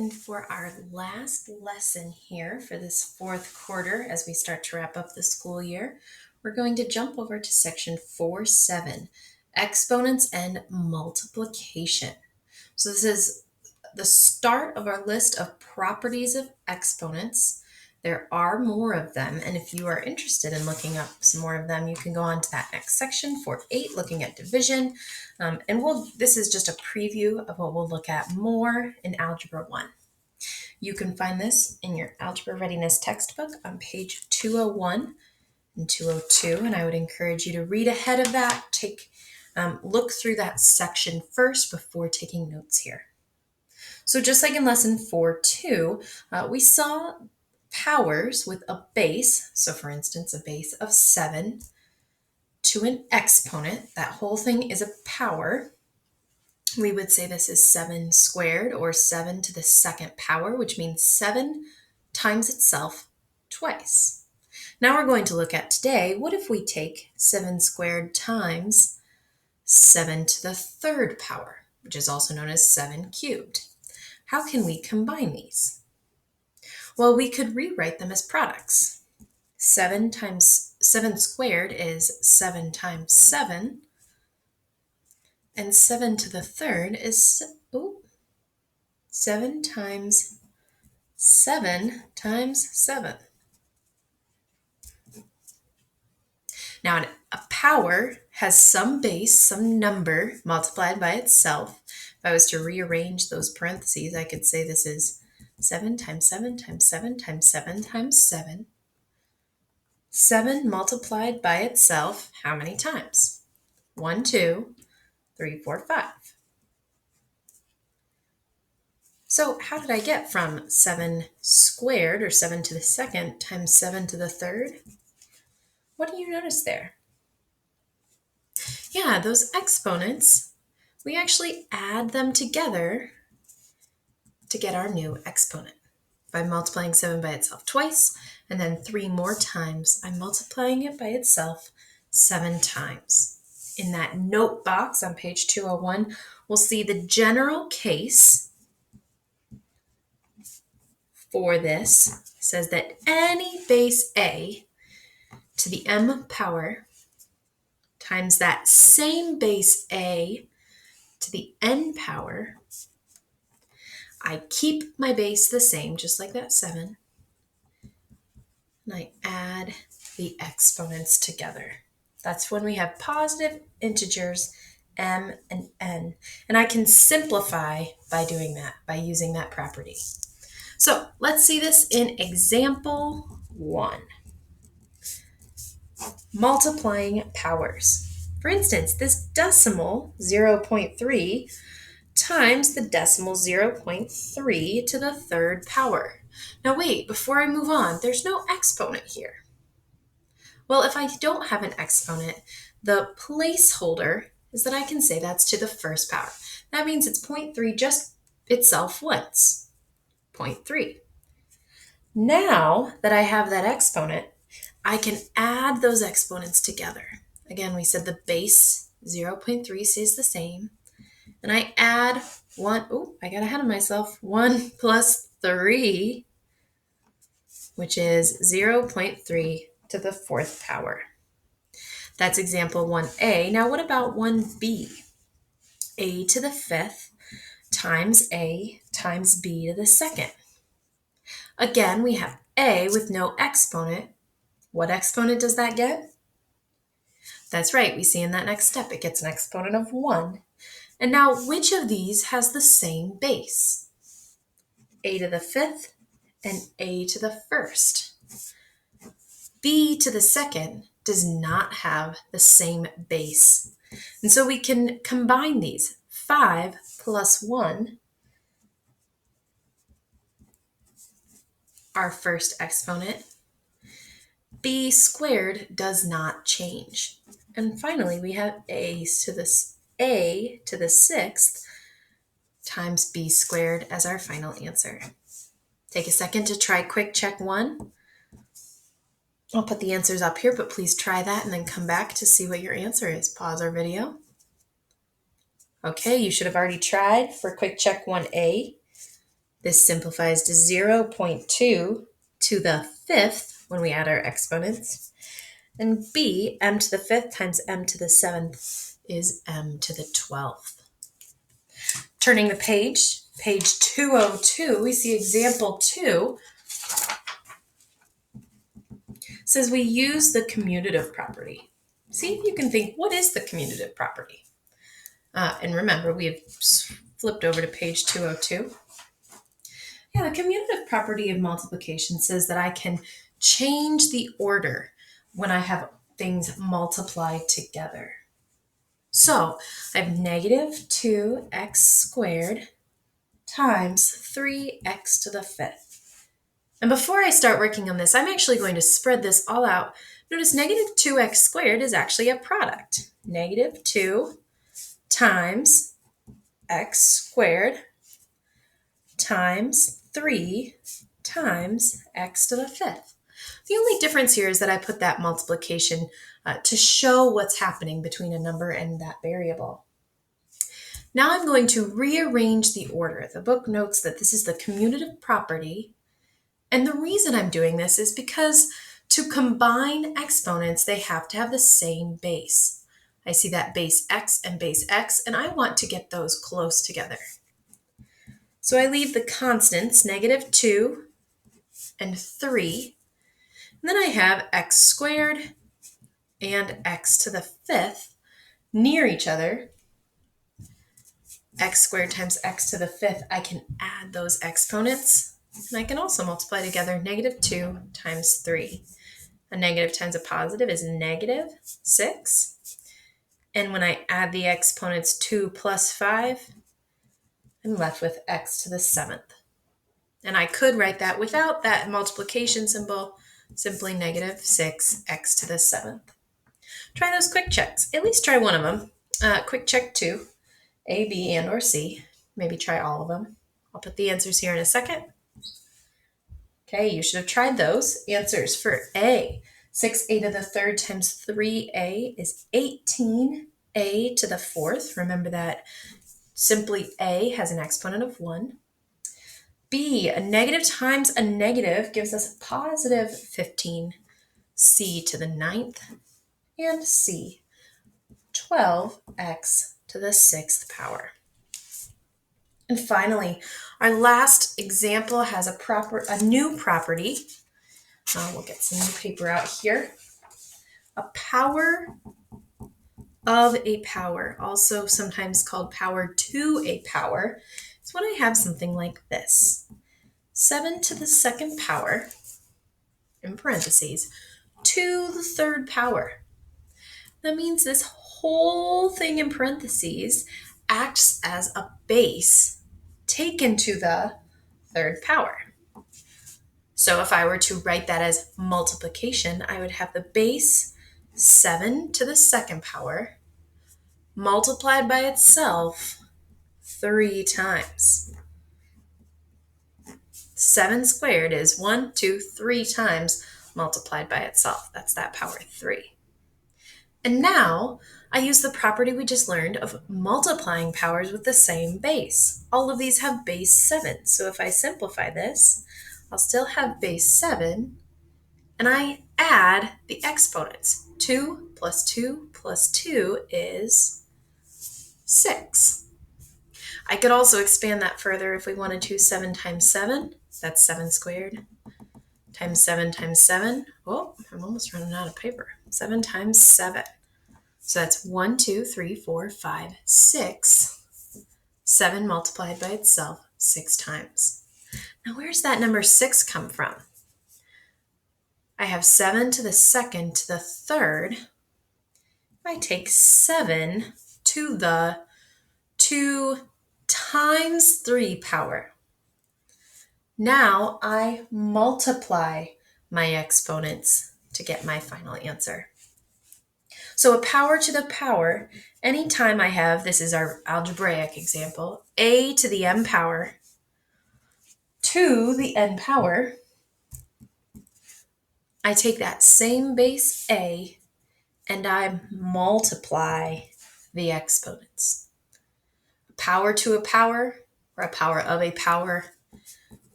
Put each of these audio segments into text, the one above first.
And for our last lesson here for this fourth quarter, as we start to wrap up the school year, we're going to jump over to section 4.7, exponents and multiplication. So this is the start of our list of properties of exponents. There are more of them, and if you are interested in looking up some more of them, you can go on to that next section, 4.8, looking at division. This is just a preview of what we'll look at more in Algebra 1. You can find this in your Algebra Readiness textbook on page 201 and 202, and I would encourage you to read ahead of that, look through that section first before taking notes here. So just like in lesson 4.2, we saw powers with a base, so for instance, a base of 7 to an exponent. That whole thing is a power. We would say this is 7 squared, or 7 to the second power, which means 7 times itself twice. Now we're going to look at today, what if we take 7 squared times 7 to the third power, which is also known as 7 cubed? How can we combine these? Well, we could rewrite them as products. 7 squared is 7 times 7, and 7 to the third is 7 times 7 times 7. Now, a power has some base, some number multiplied by itself. If I was to rearrange those parentheses, I could say this is 7 times 7 times 7 times 7 times 7. 7 multiplied by itself, how many times? 1, 2, 3, 4, 5. So how did I get from 7 squared, or 7 to the second, times 7 to the third? What do you notice there? Yeah, those exponents, we actually add them together to get our new exponent by multiplying 7 by itself twice, and then 3 more times I'm multiplying it by itself 7 times. In that note box on page 201, we'll see the general case for this says that any base a to the m power times that same base a to the n power, I keep my base the same, just like that 7, and I add the exponents together. That's when we have positive integers m and n, and I can simplify by doing that, by using that property. So let's see this in example 1. Multiplying powers. For instance, this decimal 0.3 times the decimal 0.3 to the third power. Now wait, before I move on, there's no exponent here. Well, if I don't have an exponent, the placeholder is that I can say that's to the first power. That means it's 0.3 just itself once. 0.3. Now that I have that exponent, I can add those exponents together. Again, we said the base 0.3 stays the same. And I add 1, I got ahead of myself, 1 plus 3, which is 0.3 to the fourth power. That's example 1a. Now what about 1b? A to the fifth times a times b to the second. Again, we have a with no exponent. What exponent does that get? That's right, we see in that next step, it gets an exponent of 1. And now, which of these has the same base? A to the fifth and a to the first. B to the second does not have the same base. And so we can combine these. 5 plus 1, our first exponent. B squared does not change. And finally, we have a to the sixth times b squared as our final answer. Take a second to try quick check 1. I'll put the answers up here, but please try that and then come back to see what your answer is. Pause our video. Okay, you should have already tried for quick check 1a. This simplifies to 0.2 to the fifth when we add our exponents. And b, m to the fifth times m to the seventh is m to the 12th. Turning the page 202, we see example 2. Says we use the commutative property. See if you can think, what is the commutative property? And remember, we have flipped over to page 202. Yeah, the commutative property of multiplication says that I can change the order when I have things multiplied together. So I have negative 2x squared times 3x to the fifth. And before I start working on this, I'm actually going to spread this all out. Notice negative 2x squared is actually a product. Negative 2 times x squared times 3 times x to the fifth. The only difference here is that I put that multiplication to show what's happening between a number and that variable. Now I'm going to rearrange the order. The book notes that this is the commutative property. And the reason I'm doing this is because to combine exponents, they have to have the same base. I see that base x, and I want to get those close together. So I leave the constants, negative 2 and 3. And then I have x squared and x to the fifth near each other. X squared times x to the fifth, I can add those exponents. And I can also multiply together negative 2 times 3. A negative times a positive is negative 6. And when I add the exponents 2 plus 5, I'm left with x to the seventh. And I could write that without that multiplication symbol, simply negative 6x to the seventh. Try those quick checks. At least try one of them. Quick check 2, A, B, and or C. Maybe try all of them. I'll put the answers here in a second. Okay, you should have tried those. Answers for A. 6a to the third times 3a is 18a to the fourth. Remember that simply a has an exponent of 1. B, a negative times a negative gives us a positive 15c to the ninth. And C, 12x to the sixth power. And finally, our last example has a new property. We'll get some new paper out here. A power of a power, also sometimes called power to a power, is when I have something like this. 7 to the second power, in parentheses, to the third power. That means this whole thing in parentheses acts as a base taken to the third power. So if I were to write that as multiplication, I would have the base 7 to the second power multiplied by itself 3 times. 7 squared is 1, 2, 3 times multiplied by itself. That's that power 3. And now I use the property we just learned of multiplying powers with the same base. All of these have base 7. So if I simplify this, I'll still have base 7, and I add the exponents. 2 plus 2 plus 2 is 6. I could also expand that further if we wanted to. 7 times 7, that's 7 squared, times 7 times 7. Oh, I'm almost running out of paper. 7 times 7. So that's 1, 2, 3, 4, 5, 6. 7 multiplied by itself 6 times. Now, where's that number 6 come from? I have 7 to the second to the third. I take 7 to the 2 times 3 power. Now I multiply my exponents to get my final answer. So a power to the power, anytime I have, this is our algebraic example, a to the m power to the n power, I take that same base a and I multiply the exponents. A power to a power, or a power of a power,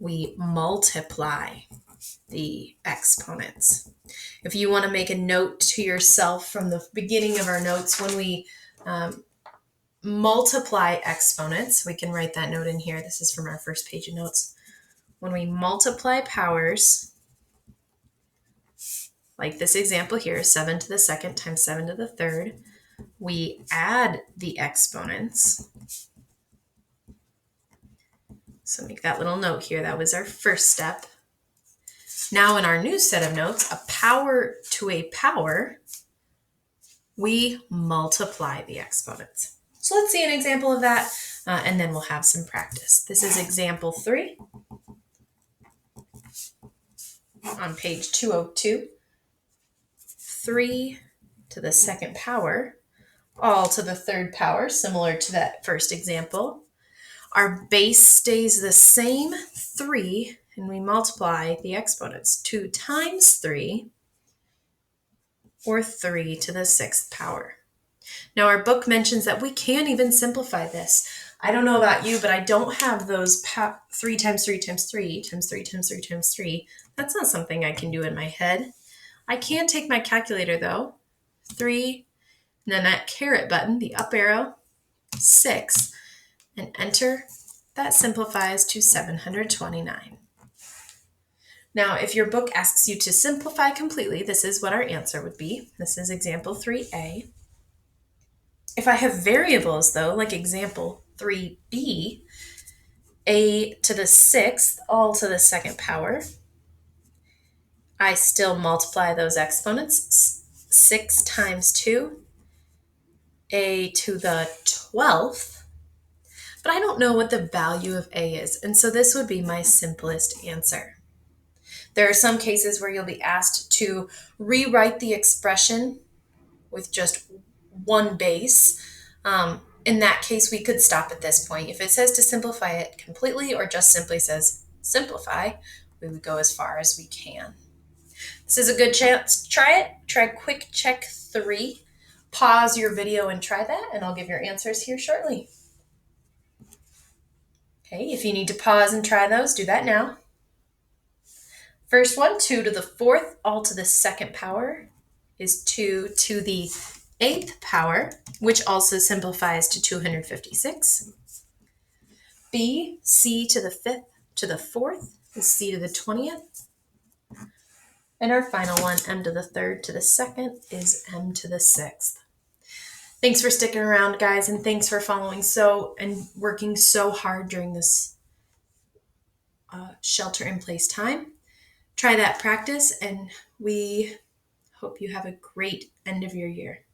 we multiply the exponents. If you want to make a note to yourself from the beginning of our notes, when we multiply exponents, we can write that note in here. This is from our first page of notes. When we multiply powers, like this example here, 7 to the second times 7 to the third, we add the exponents. So make that little note here. That was our first step. Now in our new set of notes, a power to a power, we multiply the exponents. So let's see an example of that, and then we'll have some practice. This is example 3 on page 202. 3 to the second power, all to the third power, similar to that first example. Our base stays the same, 3, and we multiply the exponents. 2 times 3, or 3 to the sixth power. Now our book mentions that we can even simplify this. I don't know about you, but I don't have those 3 times 3 times 3 times 3 times 3 times 3. That's not something I can do in my head. I can take my calculator though. 3, and then that caret button, the up arrow, 6, and enter. That simplifies to 729. Now, if your book asks you to simplify completely, this is what our answer would be. This is example 3A. If I have variables, though, like example 3B, a to the sixth, all to the second power, I still multiply those exponents. 6 times 2, a to the 12th. But I don't know what the value of a is, and so this would be my simplest answer. There are some cases where you'll be asked to rewrite the expression with just one base. In that case, we could stop at this point. If it says to simplify it completely or just simply says simplify, we would go as far as we can. This is a good chance. Try it. Try quick check 3. Pause your video and try that, and I'll give your answers here shortly. Okay, if you need to pause and try those, do that now. First one, 2 to the fourth, all to the second power, is 2 to the eighth power, which also simplifies to 256. B, C to the fifth to the fourth is C to the 20th. And our final one, M to the third to the second, is M to the sixth. Thanks for sticking around, guys, and thanks for following and working so hard during this shelter-in-place time. Try that practice, and we hope you have a great end of your year.